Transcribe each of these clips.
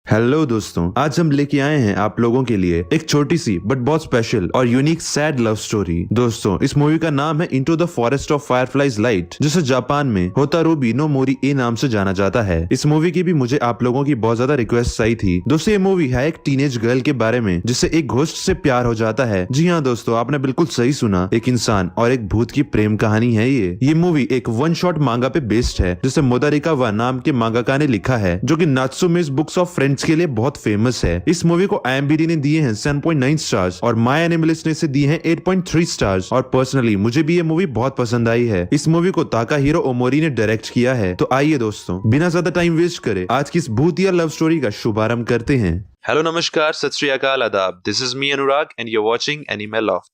Hello दोस्तों, आज हम लेके आए हैं आप लोगों के लिए एक छोटी सी बट बहुत स्पेशल और यूनिक सैड लव स्टोरी। दोस्तों, इस मूवी का नाम है into the forest of fireflies light, जिसे जापान में होतारुबी नो मोरी ए नाम से जाना जाता है। इस मूवी की भी मुझे आप लोगों की बहुत ज्यादा रिक्वेस्ट आई थी। दोस्तों, ये मूवी है एक टीनेज गर्ल के बारे में जिससे एक घोस्ट से प्यार हो जाता है। जी हाँ दोस्तों, आपने बिल्कुल सही सुना, एक इंसान और एक भूत की प्रेम कहानी है ये मूवी एक वन शॉट मांगा पे बेस्ड है, जिसे मोदारिकावा नाम के मांगाका ने लिखा है, जो कि नात्सुमेस बुक्स ऑफ फ्रेंड्स के लिए बहुत फेमस है। इस मूवी को IMDb ने दिए हैं 7.9 स्टार्स और माय एनिमलिस्ट ने इसे दिए हैं 8.3 स्टार्स। और पर्सनली मुझे भी ये मूवी बहुत पसंद आई है। इस मूवी को ताकाहिरो ओमोरी ने डायरेक्ट किया है। तो आइए दोस्तों, बिना ज्यादा टाइम वेस्ट करे आज की इस भूतिया लव स्टोरी का शुभारंभ करते हैं। हेलो, नमस्कार, सत श्री अकाल, आदाब। This is me Anurag and you are watching anime loft.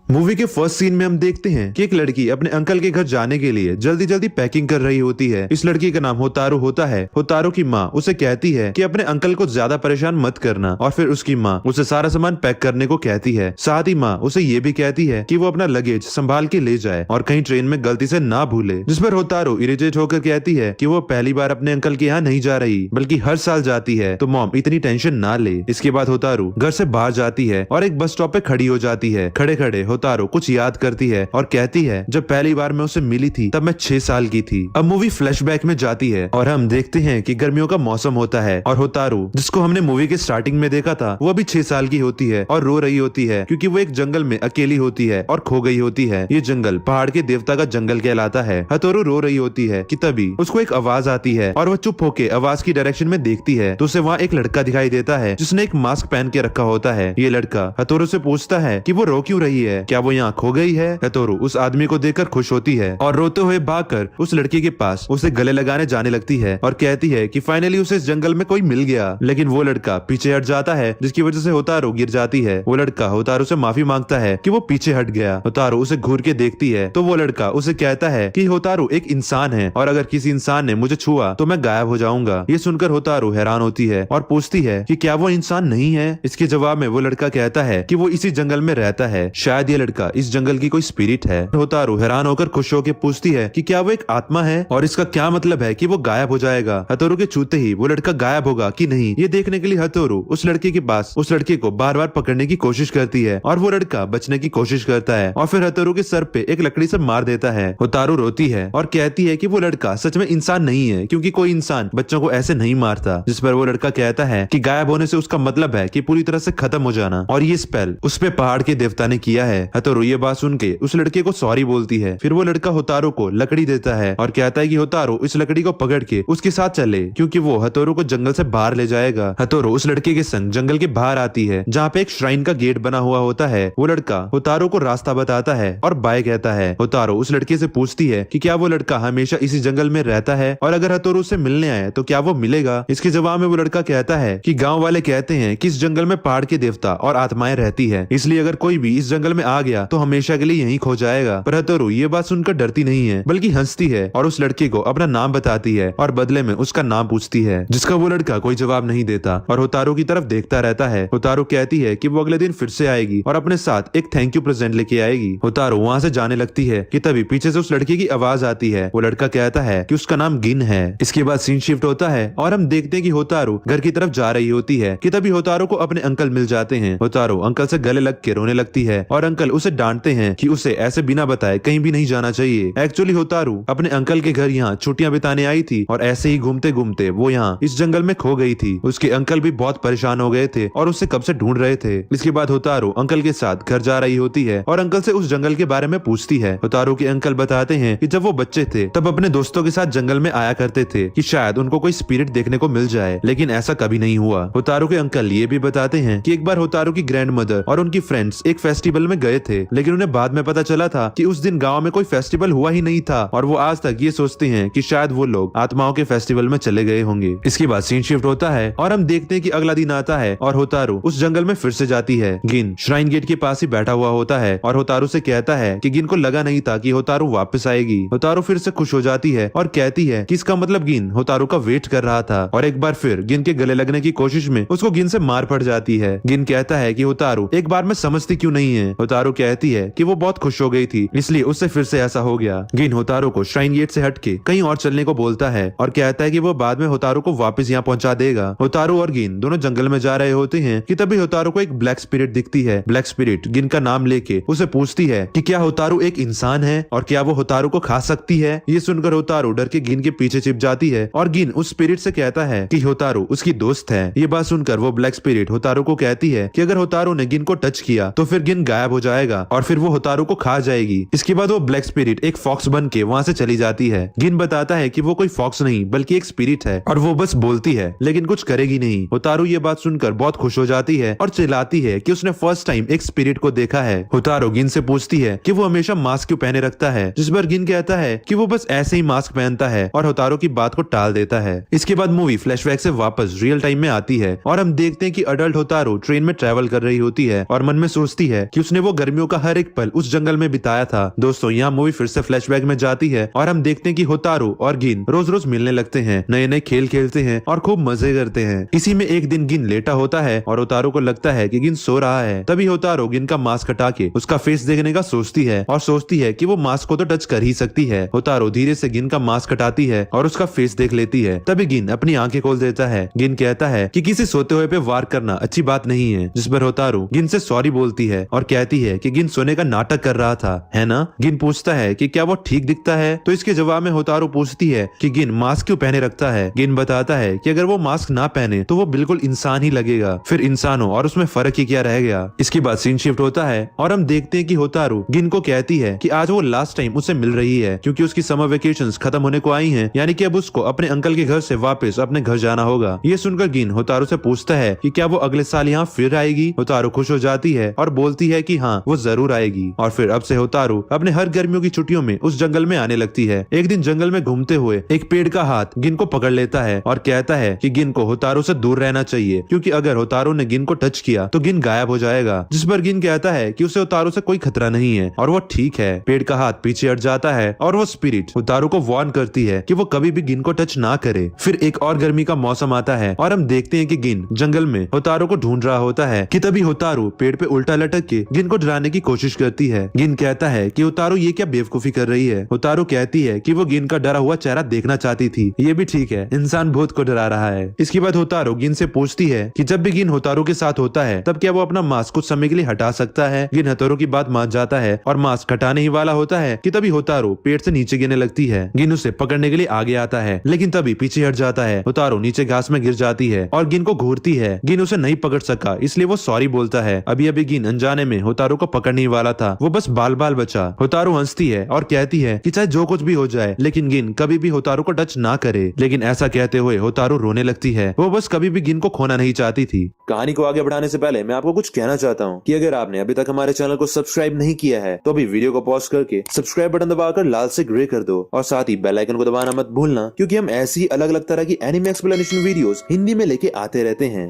Movie के फर्स्ट सीन में हम देखते हैं कि एक लड़की अपने अंकल के घर जाने के लिए जल्दी जल्दी पैकिंग कर रही होती है। इस लड़की का नाम होतारू होता है। होतारू की माँ उसे कहती है कि अपने अंकल को ज्यादा परेशान मत करना, और फिर उसकी माँ उसे सारा सामान पैक करने को कहती है। साथ ही माँ उसे ये भी कहती है कि वो अपना लगेज संभाल के ले जाए और कहीं ट्रेन में गलती से ना भूले। जिस पर होतारू इरिटेट होकर कहती है कि वो पहली बार अपने अंकल के यहाँ नहीं जा रही बल्कि हर साल जाती है, तो मॉम इतनी टेंशन ना ले। इसके बाद होतारू घर से बाहर जाती है और एक बस स्टॉप पे खड़ी हो जाती है। खड़े खड़े होतारू कुछ याद करती है और कहती है, जब पहली बार मैं उसे मिली थी तब मैं 6 साल की थी। अब मूवी फ्लैशबैक में जाती है और हम देखते हैं कि गर्मियों का मौसम होता है और होतारू, जिसको हमने मूवी के स्टार्टिंग में देखा था, वो भी 6 साल की होती है और रो रही होती है क्योंकि वो एक जंगल में अकेली होती है और खो गई होती है। ये जंगल पहाड़ के देवता का जंगल कहलाता है। होतारू रो रही होती है कि तभी उसको एक आवाज आती है और वो चुप होके आवाज की डायरेक्शन में देखती है, तो उसे वहाँ एक लड़का दिखाई देता है जिसने एक मास्क पहन के रखा होता है। ये लड़का होतारू से पूछता है कि वो रो क्यों रही है, क्या वो यहाँ खो गई है। होतारू उस आदमी को देखकर खुश होती है और रोते हुए भागकर उस लड़की के पास उसे गले लगाने जाने लगती है और कहती है कि फाइनली उसे इस जंगल में कोई मिल गया। लेकिन वो लड़का पीछे हट जाता है, जिसकी वजह से होतारू गिर जाती है। वो लड़का होतारू से माफी मांगता है कि वो पीछे हट गया। होतारू उसे घूर के देखती है तो वो लड़का उसे कहता है कि होतारू एक इंसान है और अगर किसी इंसान ने मुझे छुआ तो मैं गायब हो जाऊंगा। ये सुनकर होतारू हैरान होती है और पूछती है कि क्या वो इंसान नहीं है। इसके जवाब में वो लड़का कहता है कि वो इसी जंगल में रहता है, शायद ये लड़का इस जंगल की कोई स्पिरिट है। होतारू हैरान होकर खुश होकर पूछती है कि क्या वो एक आत्मा है और इसका क्या मतलब है कि वो गायब हो जाएगा। होतारू के छूते ही वो लड़का गायब होगा कि नहीं, ये देखने के लिए होतारू उस लड़के के पास उस लड़के को बार बार पकड़ने की कोशिश करती है और वो लड़का बचने की कोशिश करता है और फिर होतारू के सर पे एक लकड़ी से मार देता है। होतारू रोती है और कहती है कि वो लड़का सच में इंसान नहीं है, क्योंकि कोई इंसान बच्चों को ऐसे नहीं मारता। जिस पर वो लड़का कहता है कि गायब होने से उसका मतलब है कि पूरी तरह से खत्म हो जाना, और ये स्पेल उस पे पहाड़ के देवता ने किया है। होतारू ये बात सुन के उस लड़के को सॉरी बोलती है। फिर वो लड़का होतारू को लकड़ी देता है और कहता है कि होतारू इस लकड़ी को पकड़ के उसके साथ चले, क्योंकि वो होतारू को जंगल से बाहर ले जाएगा। होतारू उस लड़के के संग जंगल के बाहर आती है, जहाँ पे एक श्राइन का गेट बना हुआ होता है। वो लड़का होतारू को रास्ता बताता है और बाय कहता है। होतारू उस लड़के से पूछती है कि क्या वो लड़का हमेशा इसी जंगल में रहता है और अगर होतारू उसे मिलने आए तो क्या वो मिलेगा। इसके जवाब में वो लड़का कहता है कि गाँव वाले कहते हैं कि इस जंगल में पहाड़ के देवता और आत्माएं रहती है, इसलिए अगर कोई भी इस जंगल में आ गया तो हमेशा के लिए यहीं खो जाएगा। पर होतारू ये बात सुनकर डरती नहीं है बल्कि हंसती है और उस लड़के को अपना नाम बताती है और बदले में उसका नाम पूछती है, जिसका वो लड़का कोई जवाब नहीं देता और होतारू की तरफ देखता रहता है। होतारू कहती है कि वो अगले दिन फिर से आएगी और अपने साथ एक थैंक यू प्रेजेंट लेके आएगी। होतारू वहाँ से जाने लगती है कि तभी पीछे से उस लड़के की आवाज आती है। वो लड़का कहता है कि उसका नाम गिन है। इसके बाद सीन शिफ्ट होता है और हम देखते हैं कि होतारू घर की तरफ जा रही होती है कि तभी होतारू को अपने अंकल मिल जाते हैं। होतारू अंकल से गले लग के रोने लगती है और अंकल उसे डांटते हैं कि उसे ऐसे बिना बताए कहीं भी नहीं जाना चाहिए। एक्चुअली होतारू अपने अंकल के घर यहाँ छुट्टियां बिताने आई थी और ऐसे ही घूमते घूमते वो यहाँ इस जंगल में खो गई थी। उसके अंकल भी बहुत परेशान हो गए थे और उसे कब से ढूंढ रहे थे। इसके बाद होतारू अंकल के साथ घर जा रही होती है और अंकल से उस जंगल के बारे में पूछती है। होतारू के अंकल बताते हैं कि जब वो बच्चे थे तब अपने दोस्तों के साथ जंगल में आया करते थे कि शायद उनको कोई स्पिरिट देखने को मिल जाए, लेकिन ऐसा कभी नहीं हुआ। होतारू के अंकल ये भी बताते हैं कि एक बार होतारू की ग्रैंड मदर और उनकी फ्रेंड्स एक फेस्टिवल में गए थे, लेकिन उन्हें बाद में पता चला था कि उस दिन गाँव में कोई फेस्टिवल हुआ ही नहीं था और वो आज तक ये सोचते हैं कि शायद वो लोग आत्माओं के फेस्टिवल में चले गए होंगे। इसके बाद सीन शिफ्ट होता है और हम देखते हैं कि अगला दिन आता है और होतारू उस जंगल में फिर से जाती है। गिन श्राइन गेट के पास ही बैठा हुआ होता है और होतारू से कहता है कि गिन को लगा नहीं था कि होतारू वापस आएगी। होतारू फिर से खुश हो जाती है और कहती है कि इसका मतलब गिन होतारू का वेट कर रहा था और एक बार फिर गिन के गले लगने की कोशिश में उसको गिन से मार पड़ जाती है। गिन कहता है कि होतारू एक बार में समझती क्यों नहीं है। होतारू होतारो कहती है कि वो बहुत खुश हो गई थी, इसलिए उससे फिर से ऐसा हो गया। गिन होतारो को श्राइन गेट से हटके कहीं और चलने को बोलता है और कहता है कि वो बाद में होतारो को वापस यहाँ पहुंचा देगा। होतारो और गिन दोनों जंगल में जा रहे होते हैं कि तभी होतारो को एक ब्लैक स्पिरिट दिखती है। ब्लैक स्पिरिट गिन का नाम लेके उसे पूछती है कि क्या होतारो एक इंसान है और क्या वो होतारो को खा सकती है। ये सुनकर होतारो डर के गिन के पीछे छिप जाती है और गिन उस स्पिरिट से कहता है कि होतारो उसकी दोस्त है। ये बात सुनकर वो ब्लैक स्पिरिट होतारो को कहती है कि अगर होतारो ने गिन को टच किया तो फिर गिन गायब हो जाएगा और फिर वो होतारो को खा जाएगी। इसके बाद वो ब्लैक स्पिरिट एक फॉक्स बन के वहाँ से चली जाती है। गिन बताता है कि वो कोई फॉक्स नहीं बल्कि एक स्पिरिट है और वो बस बोलती है लेकिन कुछ करेगी नहीं। होतारो ये बात सुनकर बहुत खुश हो जाती है और चिल्लाती है कि उसने फर्स्ट टाइम एक स्पिरिट को देखा है। होतारो गिन से पूछती है कि वो हमेशा मास्क क्यों पहने रखता है, जिस पर गिन कहता है कि वो बस ऐसे ही मास्क पहनता है और होतारो की बात को टाल देता है। इसके बाद मूवी फ्लैशबैक से वापस रियल टाइम में आती है और हम देखते हैं कि अडल्ट होतारो ट्रेन में ट्रेवल कर रही होती है और मन में सोचती है कि उसने वो गर्मियों का हर एक पल उस जंगल में बिताया था। दोस्तों यहाँ मूवी फिर से फ्लैशबैक में जाती है और हम देखते हैं कि होतारो और गिन रोज रोज मिलने लगते हैं, नए नए खेल खेलते हैं और खूब मजे करते हैं। इसी में एक दिन गिन लेटा होता है और होतारो को लगता है कि गिन सो रहा है। तभी होतारो गिन का मास्क हटा के उसका फेस देखने का सोचती है और सोचती है कि वो मास्क को तो टच कर ही सकती है। होतारो धीरे से गिन का मास्क हटाती है और उसका फेस देख लेती है। तभी गिन अपनी आंखें खोल देता है। गिन कहता है कि किसी सोते हुए पे वार करना अच्छी बात नहीं है, जिस पर होतारो गिन से सॉरी बोलती है और कहती है कि गिन सोने का नाटक कर रहा था, है ना। गिन पूछता है कि क्या वो ठीक दिखता है, तो इसके जवाब में होतारो पूछती है कि गिन मास्क क्यों पहने रखता है। गिन बताता है कि अगर वो मास्क ना पहने तो वो बिल्कुल इंसान ही लगेगा, फिर इंसानों और उसमें फर्क ही क्या रह गया। इसके बाद सीन शिफ्ट होता है और हम देखते हैं कि होतारो गिन को कहती है कि आज वो लास्ट टाइम उसे मिल रही है क्योंकि उसकी समर वेकेशंस खत्म होने को आई हैं, यानी कि अब उसको अपने अंकल के घर से वापस अपने घर जाना होगा। ये सुनकर गिन होतारो से पूछता है कि क्या वो अगले साल यहाँ फिर आएगी। होतारो खुश हो जाती है और बोलती है कि हाँ वो जरूर आएगी और फिर अब से होतारो अपने हर गर्मियों की छुट्टियों में उस जंगल में आने लगती है। एक दिन जंगल में घूमते हुए एक पेड़ का हाथ गिन को पकड़ लेता है और कहता है कि गिन को होतारो से दूर रहना चाहिए क्योंकि अगर होतारो ने गिन को टच किया तो गिन गायब हो जाएगा। जिस पर गिन कहता है कि उसे होतारो से कोई खतरा नहीं है और वो ठीक है। पेड़ का हाथ पीछे हट जाता है और वो स्पिरिट होतारो को वार्न करती है कि वो कभी भी गिन को टच ना करे। फिर एक और गर्मी का मौसम आता है और हम देखते हैं कि गिन जंगल में होतारो को ढूंढ रहा होता है कि तभी होतारो पेड़ पे उल्टा लटक के गिन को डराने की कोशिश करती है। गिन कहता है कि होतारो ये क्या बेवकूफी कर रही है। होतारो कहती है कि वो गिन का डरा हुआ चेहरा देखना चाहती थी। ये भी ठीक है, इंसान भूत को डरा रहा है। इसके बाद होतारो गिन से पूछती है कि जब भी गिन होतारो के साथ होता है तब क्या वो अपना मास्क कुछ समय के लिए हटा सकता है। गिन होतारो की बात मान जाता है और मास्क हटाने ही वाला होता है कि तभी होतारो पेड़ से नीचे गिरने लगती है। गिन उसे पकड़ने के लिए आगे आता है लेकिन तभी पीछे हट जाता है। होतारो नीचे घास में गिर जाती है और गिन को घूरती है। गिन उसे नहीं पकड़ सका इसलिए वो सॉरी बोलता है। अभी अभी गिन अनजाने में होतारो को पकड़ने वाला था, वो बस बाल बाल बचा। होतारो हंसती है और कहती है कि चाहे जो कुछ भी हो जाए लेकिन गिन कभी भी होतारो को टच ना करे। लेकिन ऐसा कहते हुए होतारो रोने लगती है। वो बस कभी भी गिन को खोना नहीं चाहती थी। कहानी को आगे बढ़ाने से पहले मैं आपको कुछ कहना चाहता हूँ कि अगर आपने अभी तक हमारे चैनल को सब्सक्राइब नहीं किया है तो अभी वीडियो को पॉज करके सब्सक्राइब बटन दबाकर लाल से ग्रे कर दो और साथ ही बेल आइकन को दबाना मत भूलना क्योंकि हम ऐसी अलग अलग तरह की एनिमे एक्सप्लेनेशन वीडियोस हिंदी में लेके आते रहते हैं।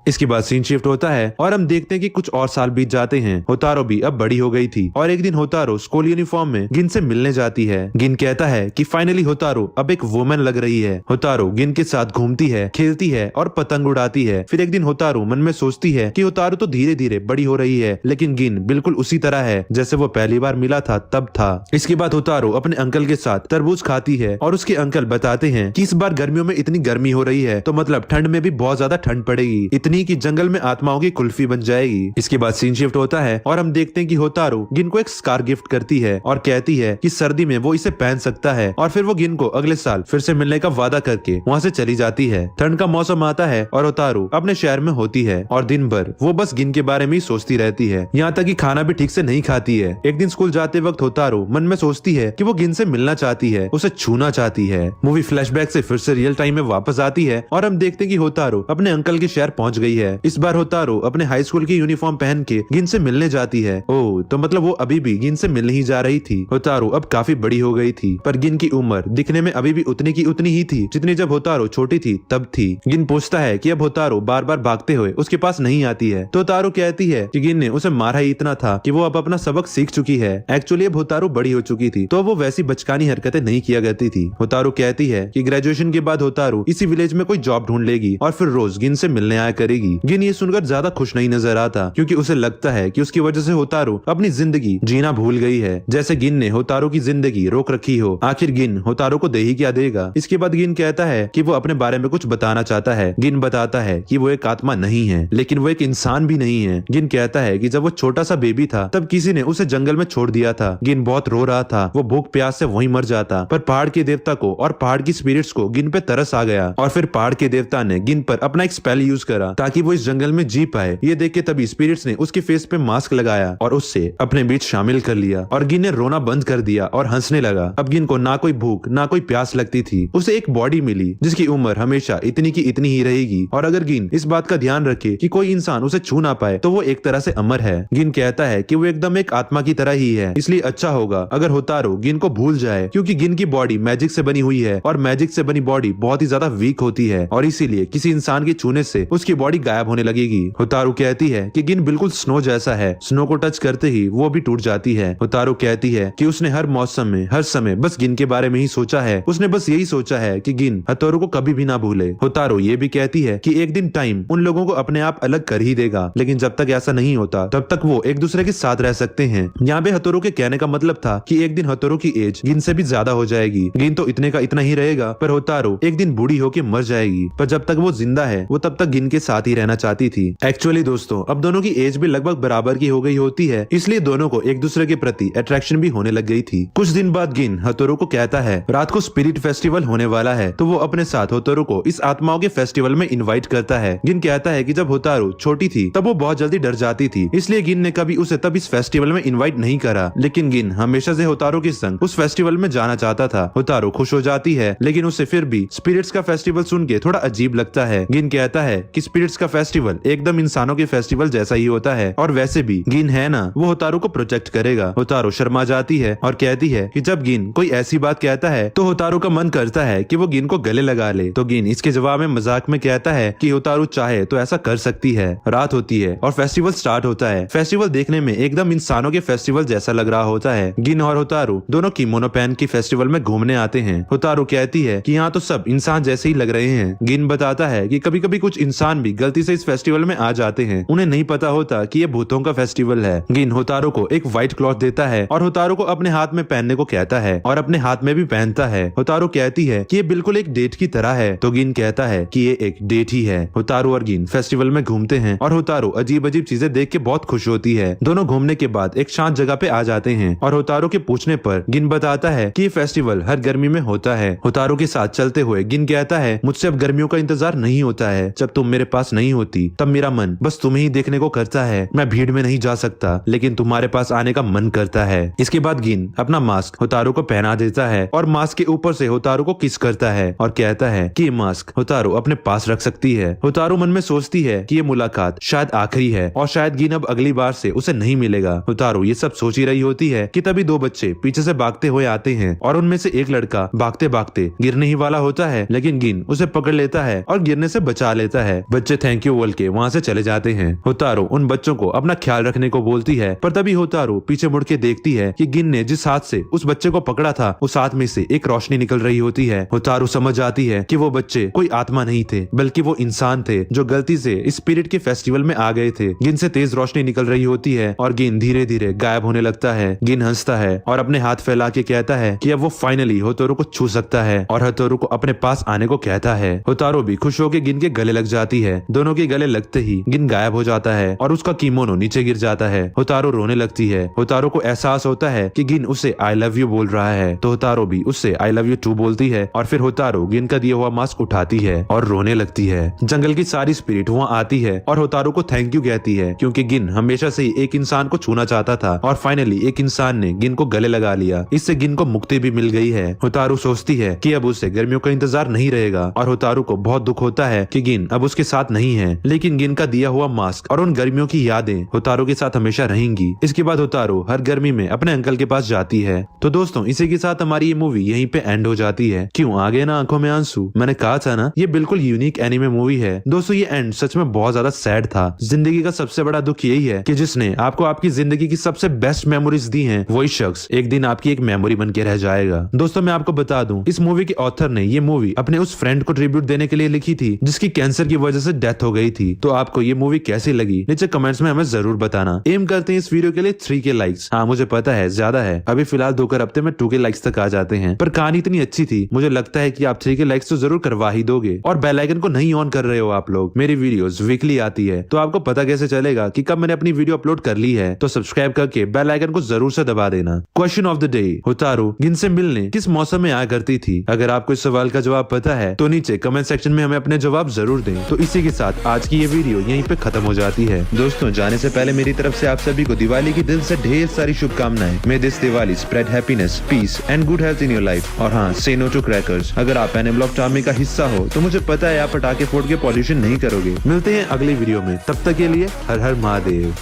इसके बाद सीन शिफ्ट होता है और हम देखते हैं कि कुछ और साल बीत जाते हैं। होतारो भी अब बड़ी हो गई थी और एक दिन होतारो स्कूल यूनिफॉर्म में गिन से मिलने जाती है। गिन कहता है कि फाइनली होतारो अब एक वुमेन लग रही है। होतारो गिन के साथ घूमती है, खेलती है और पतंग उड़ाती है। फिर एक दिन होतारो मन में सोचती है कि होतारो तो धीरे धीरे बड़ी हो रही है लेकिन गिन बिल्कुल उसी तरह है जैसे वो पहली बार मिला था तब था। इसके बाद होतारो अपने अंकल के साथ तरबूज खाती है और उसके अंकल बताते हैं कि इस बार गर्मियों में इतनी गर्मी हो रही है तो मतलब ठंड में भी बहुत ज्यादा ठंड पड़ेगी, इतनी की जंगल में आत्माओं की कुल्फी बन जाएगी। इसके बाद सीन शिफ्ट होता है और हम देखते हैं कि होतारो गिन को एक स्कार गिफ्ट करती है और कहती है कि सर्दी में वो इसे पहन सकता है और फिर वो गिन को अगले साल फिर से मिलने का वादा करके वहाँ से चली जाती है। ठंड का मौसम आता है और होतारो अपने शहर में होती है और दिन भर वो बस गिन के बारे में ही सोचती रहती है, यहाँ तक कि खाना भी ठीक से नहीं खाती है। एक दिन स्कूल जाते वक्त होतारो मन में सोचती है कि वो गिन से मिलना चाहती है, उसे छूना चाहती है। मूवी फ्लैशबैक से फिर से रियल टाइम में वापस आती है और हम देखते हैं कि होतारो अपने अंकल के शहर पहुंच गई है। इस बार होतारो अपने हाई स्कूल की यूनिफॉर्म पहन के गिन से मिलने जाती है। ओह, तो मतलब वो अभी भी गिन से मिलने ही जा रही थी। होतारो अब काफी बड़ी हो गई थी पर गिन की उम्र दिखने में अभी भी उतनी की उतनी ही थी जितनी जब होतारो छोटी थी तब थी। गिन पूछता है कि अब होतारो बार बार भागते हुए उसके पास नहीं आती है तो होतारो कहती है कि गिन ने उसे मारा ही इतना था कि वो अब अपना सबक सीख चुकी है। एक्चुअली अब होतारो बड़ी हो चुकी थी तो वो वैसी बचकानी हरकतें नहीं किया करती थी। होतारो कहती है कि ग्रेजुएशन के बाद होतारो इसी विलेज में कोई जॉब ढूंढ लेगी और फिर रोज गिन से मिलने आया करेगी। मिलेगी। गिन ये सुनकर ज्यादा खुश नहीं नजर आता क्योंकि उसे लगता है कि उसकी वजह से होतारो अपनी जिंदगी जीना भूल गई है, जैसे गिन ने होतारो की जिंदगी रोक रखी हो। आखिर गिन होतारो को दे ही क्या देगा। इसके बाद गिन कहता है कि वो अपने बारे में कुछ बताना चाहता है। गिन बताता है कि वो एक आत्मा नहीं है, लेकिन वो एक इंसान भी नहीं है। गिन कहता है कि जब वो छोटा सा बेबी था तब किसी ने उसे जंगल में छोड़ दिया था। गिन बहुत रो रहा था, वो भूख प्यास से वहीं मर जाता, पर पहाड़ के देवता को और पहाड़ की स्पिरिट्स को गिन पे तरस आ गया और फिर पहाड़ के देवता ने गिन पर अपना एक स्पेल यूज करा ताकि वो इस जंगल में जी पाए। ये देख के तभी स्पिरिट्स ने उसके फेस पे मास्क लगाया और उससे अपने बीच शामिल कर लिया और गिन ने रोना बंद कर दिया और हंसने लगा। अब गिन को ना कोई भूख ना कोई प्यास लगती थी। उसे एक बॉडी मिली जिसकी उम्र हमेशा इतनी की इतनी ही रहेगी और अगर गिन इस बात का ध्यान रखे कि कोई इंसान उसे छू ना पाए तो वो एक तरह से अमर है। गिन कहता है कि वो एकदम एक आत्मा की तरह ही है, इसलिए अच्छा होगा अगर होतारो गिन को भूल जाए क्योंकि गिन की बॉडी मैजिक से बनी हुई है और मैजिक से बनी बॉडी बहुत ही ज्यादा वीक होती है और इसीलिए किसी इंसान के छूने से उसकी बॉडी गायब होने लगेगी। होतारो कहती है कि गिन बिल्कुल स्नो जैसा है, स्नो को टच करते ही वो भी टूट जाती है। होतारो कहती है कि उसने हर मौसम में हर समय बस गिन के बारे में ही सोचा है, उसने बस यही सोचा है कि गिन होतारो को कभी भी ना भूले। होतारो ये भी कहती है कि एक दिन टाइम उन लोगों को अपने आप अलग कर ही देगा, लेकिन जब तक ऐसा नहीं होता तब तक वो एक दूसरे के साथ रह सकते हैं। यहाँ पे होतारो के कहने का मतलब था कि एक दिन होतारो की एज गिन से भी ज्यादा हो जाएगी। गिन तो इतने का इतना ही रहेगा, पर होतारो एक दिन बूढ़ी होके मर जाएगी, पर जब तक वो जिंदा है वो तब तक गिन के साथ ही रहना चाहती थी। एक्चुअली दोस्तों अब दोनों की एज भी लगभग बराबर की हो गई होती है, इसलिए दोनों को एक दूसरे के प्रति अट्रैक्शन भी होने लग गई थी। कुछ दिन बाद गिन होतारो को कहता है रात को स्पिरिट फेस्टिवल होने वाला है, तो वो अपने साथ होतारो को इस आत्माओं के फेस्टिवल में इनवाइट करता है। गिन कहता है कि जब होतारो छोटी थी तब वो बहुत जल्दी डर जाती थी, इसलिए गिन ने कभी उसे तब इस फेस्टिवल में इनवाइट नहीं करा, लेकिन गिन हमेशा से होतारो के संग उस फेस्टिवल में जाना चाहता था। होतारो खुश हो जाती है, लेकिन उसे फिर भी स्पिरिट्स का फेस्टिवल सुन के थोड़ा अजीब लगता है। गिन कहता है कि स्पिरिट्स का फेस्टिवल एकदम इंसानों के फेस्टिवल जैसा ही होता है और वैसे भी गिन है ना, वो होतारो को प्रोटेक्ट करेगा। होतारो शर्मा जाती है और कहती है कि जब गिन कोई ऐसी बात कहता है तो होतारो का मन करता है कि वो गिन को गले लगा ले, तो गिन इसके जवाब में मजाक में कहता है कि होतारो चाहे तो ऐसा कर सकती है। रात होती है और फेस्टिवल स्टार्ट होता है। फेस्टिवल देखने में एकदम इंसानों के फेस्टिवल जैसा लग रहा होता है। गिन और होतारो दोनों किमोनो पहन के फेस्टिवल में घूमने आते हैं। होतारो कहती है कि यहाँ तो सब इंसान जैसे ही लग रहे हैं। गिन बताता है कि कभी कभी कुछ इंसान भी गलती से इस फेस्टिवल में आ जाते हैं, उन्हें नहीं पता होता कि ये भूतों का फेस्टिवल है। गिन होतारो को एक व्हाइट क्लॉथ देता है और होतारो को अपने हाथ में पहनने को कहता है और अपने हाथ में भी पहनता है। होतारो कहती है कि ये बिल्कुल एक डेट की तरह है, तो गिन कहता है कि ये एक डेट ही है। होतारो और गिन फेस्टिवल में घूमते हैं और होतारो अजीब अजीब चीजें देख के बहुत खुश होती है। दोनों घूमने के बाद एक शांत जगह पे आ जाते हैं और होतारो के पूछने पर गिन बताता है कि ये फेस्टिवल हर गर्मी में होता है। होतारो के साथ चलते हुए गिन कहता है मुझसे अब गर्मियों का इंतजार नहीं होता है, जब तुम मेरे पास नहीं होती तब मेरा मन बस तुम्हें ही देखने को करता है। मैं भीड़ में नहीं जा सकता, लेकिन तुम्हारे पास आने का मन करता है। इसके बाद गिन अपना मास्क होतारो को पहना देता है और मास्क के ऊपर से होतारो को किस करता है और कहता है कि ये मास्क होतारो अपने पास रख सकती है। होतारो मन में सोचती है कि ये मुलाकात शायद आखिरी है और शायद गिन अब अगली बार से उसे नहीं मिलेगा। होतारो ये सब सोच ही रही होती है कि तभी दो बच्चे पीछे से भागते हुए आते हैं और उनमें से एक लड़का भागते भागते गिरने ही वाला होता है, लेकिन गिन उसे पकड़ लेता है और गिरने से बचा लेता है। बच्चे थैंक यू बोल के वहाँ से चले जाते हैं। होतारो उन बच्चों को अपना ख्याल रखने को बोलती है, पर तभी होतारो पीछे मुड़ के देखती है कि गिन ने जिस हाथ से उस बच्चे को पकड़ा था उस हाथ में से एक रोशनी निकल रही होती है। होतारो समझ जाती है कि वो बच्चे कोई आत्मा नहीं थे, बल्कि वो इंसान थे जो गलती से स्पिरिट के फेस्टिवल में आ गए थे। गिन से तेज रोशनी निकल रही होती है और गिन धीरे धीरे गायब होने लगता है। गिन हंसता है और अपने हाथ फैला के कहता है कि अब वो फाइनली होतारो को छू सकता है और होतारो को अपने पास आने को कहता है। होतारो भी खुश होकर गिन के गले लग जाती है। दोनों के गले लगते ही गिन गायब हो जाता है और उसका किमोनो नीचे गिर जाता है। होतारो रोने लगती है। होतारो को एहसास होता है कि गिन उसे आई लव यू बोल रहा है, तो होतारो भी उससे आई लव यू टू बोलती है और फिर होतारो गिन का दिया हुआ मास्क उठाती है और रोने लगती है। जंगल की सारी स्पिरिट वहाँ आती है और होतारो को थैंक यू कहती है, क्योंकि गिन हमेशा से ही एक इंसान को छूना चाहता था और फाइनली एक इंसान ने गिन को गले लगा लिया। इससे गिन को मुक्ति भी मिल गई है। होतारो सोचती है कि अब उसे गर्मियों का इंतजार नहीं रहेगा और होतारो को बहुत दुख होता है कि गिन अब उसके साथ नहीं है, लेकिन गिन का दिया हुआ मास्क और उन गर्मियों की यादें होतारो के साथ हमेशा रहेंगी। इसके बाद होतारो हर गर्मी में अपने अंकल के पास जाती है। तो दोस्तों इसी के साथ हमारी ये मूवी यहीं पे एंड हो जाती है। क्यों आ गए ना आंखों में आंसू? मैंने कहा था ना ये बिल्कुल यूनिक एनिमे मूवी है। दोस्तों ये एंड सच में बहुत ज्यादा सैड था। जिंदगी का सबसे बड़ा दुख यही है कि जिसने आपको आपकी जिंदगी की सबसे बेस्ट मेमोरीज दी हैं, वही शख्स एक दिन आपकी एक मेमोरी बन के रह जाएगा। दोस्तों मैं आपको बता दूं, इस मूवी के ऑथर ने ये मूवी अपने उस फ्रेंड को ट्रिब्यूट देने के लिए लिखी थी जिसकी कैंसर की वजह से डेथ हो गई थी। तो आपको ये मूवी कैसी लगी नीचे कमेंट्स में हमें जरूर बताना। एम करते हैं इस वीडियो के लिए 3K लाइक्स। हाँ मुझे पता है ज्यादा है, अभी फिलहाल 2 हफ्ते में 2K लाइक्स तक आ जाते हैं, पर कहानी इतनी अच्छी थी, मुझे लगता है कि आप 3K लाइक्स तो जरूर करवा ही दोगे। और बेल आइकन को नहीं ऑन कर रहे हो आप लोग। मेरी वीडियोस वीकली आती है तो आपको पता कैसे चलेगा कि कब मैंने अपनी वीडियो अपलोड कर ली है। तो सब्सक्राइब करके बेल आइकन को जरूर से दबा देना। क्वेश्चन ऑफ द डे, होतारू गिन से मिलने किस मौसम में आया करती थी? अगर आपको इस सवाल का जवाब पता है तो नीचे कमेंट सेक्शन में हमें अपने जवाब जरूर दें। तो इसी के साथ आज की ये वीडियो यहीं पे खत्म हो जाती है। दोस्तों जाने से पहले मेरी तरफ से आप सभी को दिवाली की दिल से ढेर सारी शुभकामनाएं। May this Diwali spread happiness, peace and good health in your life. और हाँ, से नो टू क्रैकर्स। अगर आप एनिमल ऑफ आर्मी का हिस्सा हो तो मुझे पता है आप पटाखे फोड़ के पॉल्यूशन नहीं करोगे। मिलते हैं अगली वीडियो में, तब तक के लिए हर हर महादेव।